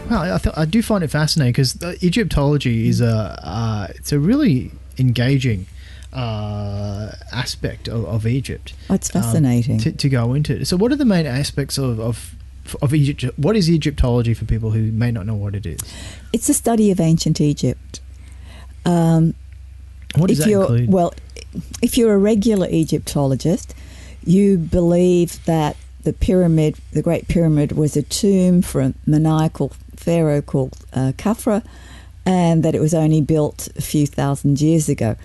Well, I do find it fascinating because Egyptology is it's a really engaging aspect of Egypt. Oh, it's fascinating to go into. So, what are the main aspects of Egypt? What is Egyptology for people who may not know what it is? It's a study of ancient Egypt. What does that include? Well, if you're a regular Egyptologist, you believe that the Great Pyramid, was a tomb for a maniacal pharaoh called Khafra, and that it was only built a few thousand years ago.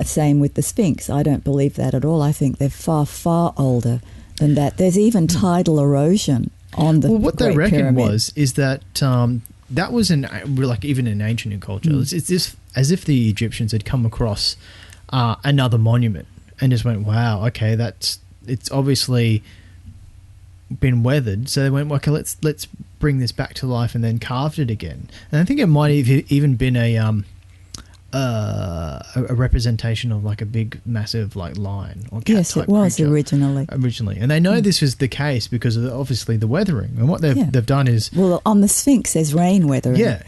Same with the Sphinx. I don't believe that at all. I think they're far, far older than that. There's even tidal erosion on the Great Pyramid. Well, what they reckon is that that was even in ancient culture. It's just as if the Egyptians had come across another monument and just went, "Wow, okay, it's obviously been weathered." So they went, "Okay, let's bring this back to life," and then carved it again. And I think it might have even been a representation of like a big, massive like lion or cat. Yes, type it was creature originally, and they know this was the case because of obviously the weathering. And what they've done is, well, on the Sphinx there's rain weathering.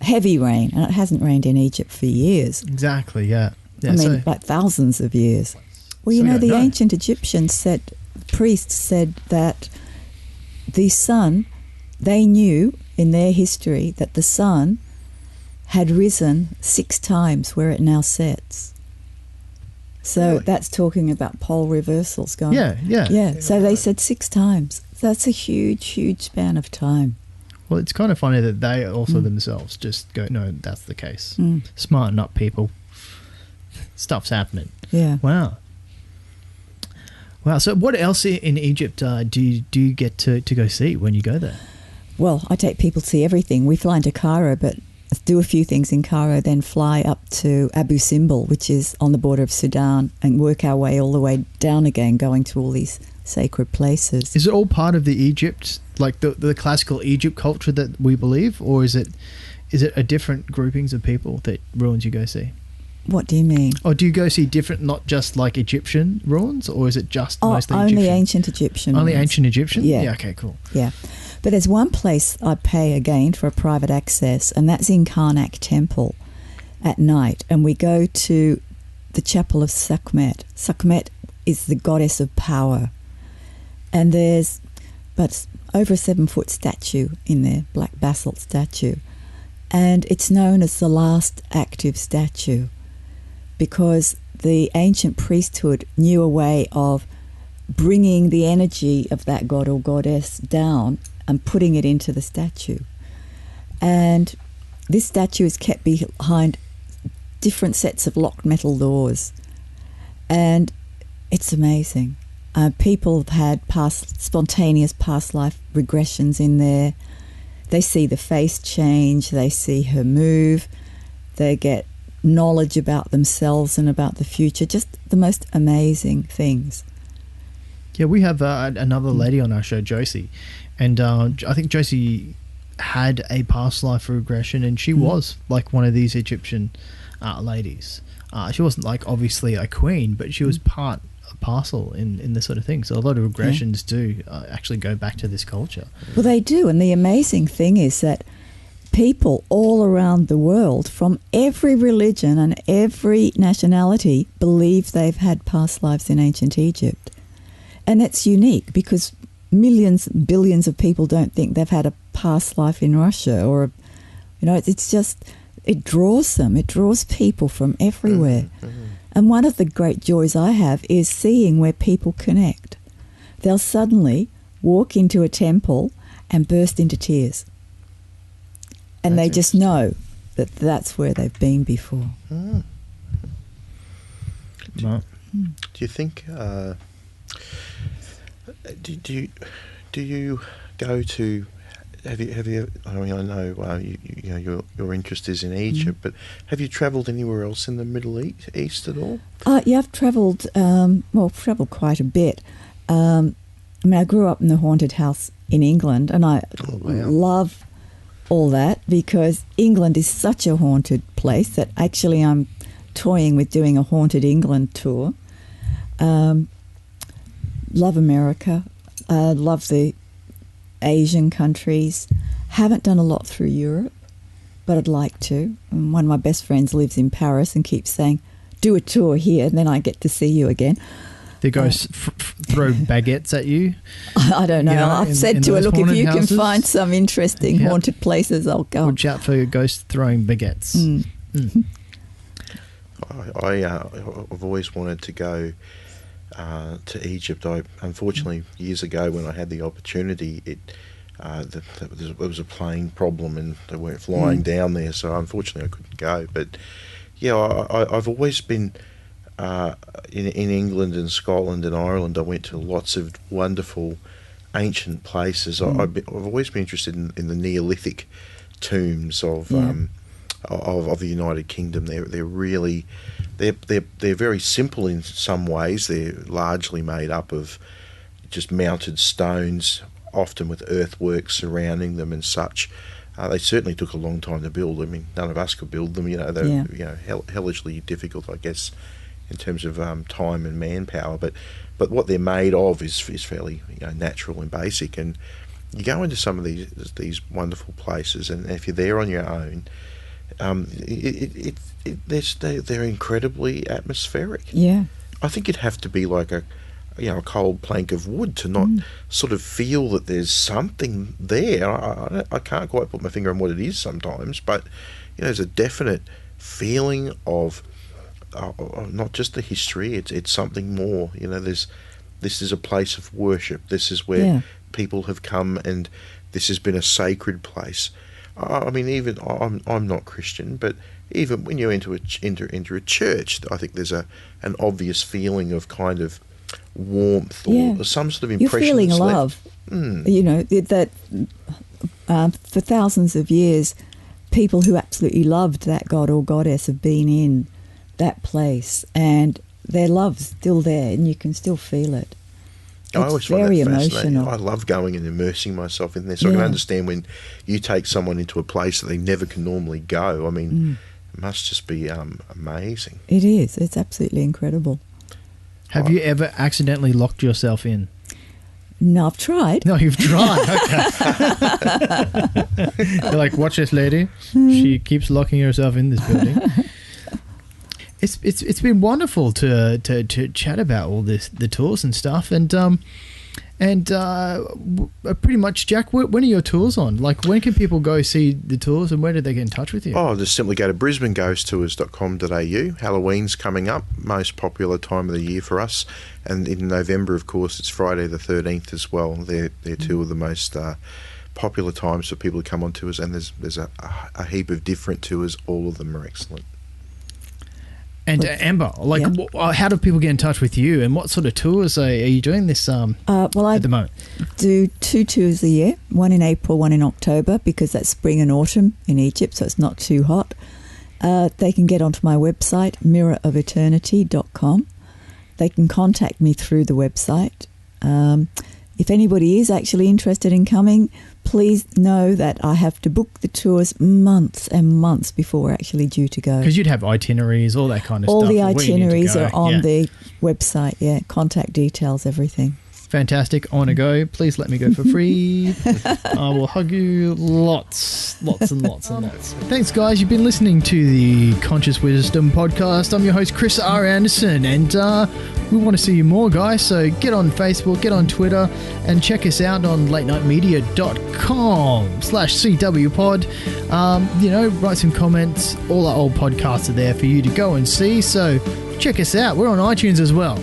Heavy rain, and it hasn't rained in Egypt for years. Exactly. Yeah. I mean, like thousands of years. Well, the ancient Egyptians priests said that the sun, they knew in their history that the sun had risen 6 times where it now sets. So really? That's talking about pole reversals going. Yeah. So they said 6 times. That's a huge, huge span of time. Well, it's kind of funny that they also themselves just go, "No, that's the case." Smarten up, people. Stuff's happening. Yeah. Wow. So what else in Egypt do you get to go see when you go there? Well, I take people to see everything. We fly into Cairo, but do a few things in Cairo, then fly up to Abu Simbel, which is on the border of Sudan, and work our way all the way down again, going to all these sacred places. Is it all part of the Egypt, like the classical Egypt culture that we believe, or is it a different groupings of people that ruins you go see? What do you mean? Or do you go see different, not just like Egyptian ruins, or is it just mostly only Egyptian? Ancient Egyptian. Only ruins. ancient Egyptian? Yeah. Okay, cool. Yeah. But there's one place I pay again for a private access, and that's in Karnak Temple at night. And we go to the chapel of Sekhmet. Sekhmet is the goddess of power. And there's over a 7-foot statue in there, black basalt statue. And it's known as the last active statue, because the ancient priesthood knew a way of bringing the energy of that god or goddess down and putting it into the statue. And this statue is kept behind different sets of locked metal doors. And it's amazing. People have had spontaneous past life regressions in there. They see the face change, they see her move, they get knowledge about themselves and about the future, just the most amazing things. Yeah, we have another lady on our show, Josie, and I think Josie had a past life regression, and she was like one of these Egyptian ladies. She wasn't like obviously a queen, but she was part parcel in this sort of thing. So a lot of regressions do actually go back to this culture. Well, they do, and the amazing thing is that people all around the world from every religion and every nationality believe they've had past lives in ancient Egypt. And it's unique because millions, billions of people don't think they've had a past life in Russia or, it's just, it draws them. It draws people from everywhere. Mm-hmm. And one of the great joys I have is seeing where people connect. They'll suddenly walk into a temple and burst into tears. And they just know that that's where they've been before. Mm. Do you think... Do you go to? Have you? I mean, I know your interest is in Egypt, but have you travelled anywhere else in the Middle East at all? Yeah, I've travelled. Travelled quite a bit. I grew up in the haunted house in England, and I love all that because England is such a haunted place that actually I'm toying with doing a haunted England tour. Love America. Love the Asian countries. Haven't done a lot through Europe, but I'd like to. And one of my best friends lives in Paris and keeps saying, do a tour here, and then I get to see you again. They go throw baguettes at you. I don't know. I've said to her, look, if you can find some interesting haunted places, I'll go. Watch out for ghosts throwing baguettes. I've always wanted to go to Egypt. Unfortunately, years ago when I had the opportunity, there was a plane problem and they weren't flying down there, so unfortunately I couldn't go. But yeah, I've always been in England and Scotland and Ireland. I went to lots of wonderful ancient places. I've always been interested in the Neolithic tombs of the United Kingdom. They're really they're very simple in some ways. They're largely made up of just mounted stones, often with earthworks surrounding them and such. They certainly took a long time to build. I mean, none of us could build them. They're hellishly difficult, I guess, in terms of time and manpower. But what they're made of is fairly natural and basic. And you go into some of these wonderful places, and if you're there on your own, they're incredibly atmospheric. Yeah, I think it'd have to be like a cold plank of wood to not sort of feel that there's something there. I can't quite put my finger on what it is sometimes, but there's a definite feeling of not just the history. It's something more. This is a place of worship. This is where people have come, and this has been a sacred place. I mean, even I'm not Christian, but even when you enter a church, I think there's an obvious feeling of kind of warmth or some sort of impression. You're feeling love. That for thousands of years, people who absolutely loved that god or goddess have been in that place, and their love's still there, and you can still feel it. I always find very that fascinating. emotional. I love going and immersing myself in there, so I can understand when you take someone into a place that they never can normally go. I mean, it must just be amazing. It is. It's absolutely incredible. Have you ever accidentally locked yourself in? No, I've tried. No, you've tried. Okay. You're like, watch this lady. She keeps locking herself in this building. It's been wonderful to chat about all the tours and stuff, and pretty much, Jack, when are your tours on? Like, when can people go see the tours, and where do they get in touch with you? Just simply go to brisbaneghosttours.com.au. Halloween's coming up, most popular time of the year for us, and in November, of course, it's Friday the 13th as well. They're two of the most popular times for people to come on tours, and there's a heap of different tours. All of them are excellent. And Amber, how do people get in touch with you, and what sort of tours are you doing this at the moment? Do 2 tours a year, one in April, one in October, because that's spring and autumn in Egypt, so it's not too hot. They can get onto my website, mirrorofeternity.com. They can contact me through the website. If anybody is actually interested in coming, please know that I have to book the tours months and months before we're actually due to go. Because you'd have itineraries, all that kind of all stuff. All the itineraries are on the website, contact details, everything. Fantastic. I want to go. Please let me go for free. I will hug you lots and lots. Thanks, guys. You've been listening to the Conscious Wisdom Podcast. I'm your host, Kris R. Anderson, and we want to see you more, guys. So get on Facebook, get on Twitter, and check us out on latenightmedia.com/CWpod. Write some comments. All our old podcasts are there for you to go and see. So check us out. We're on iTunes as well.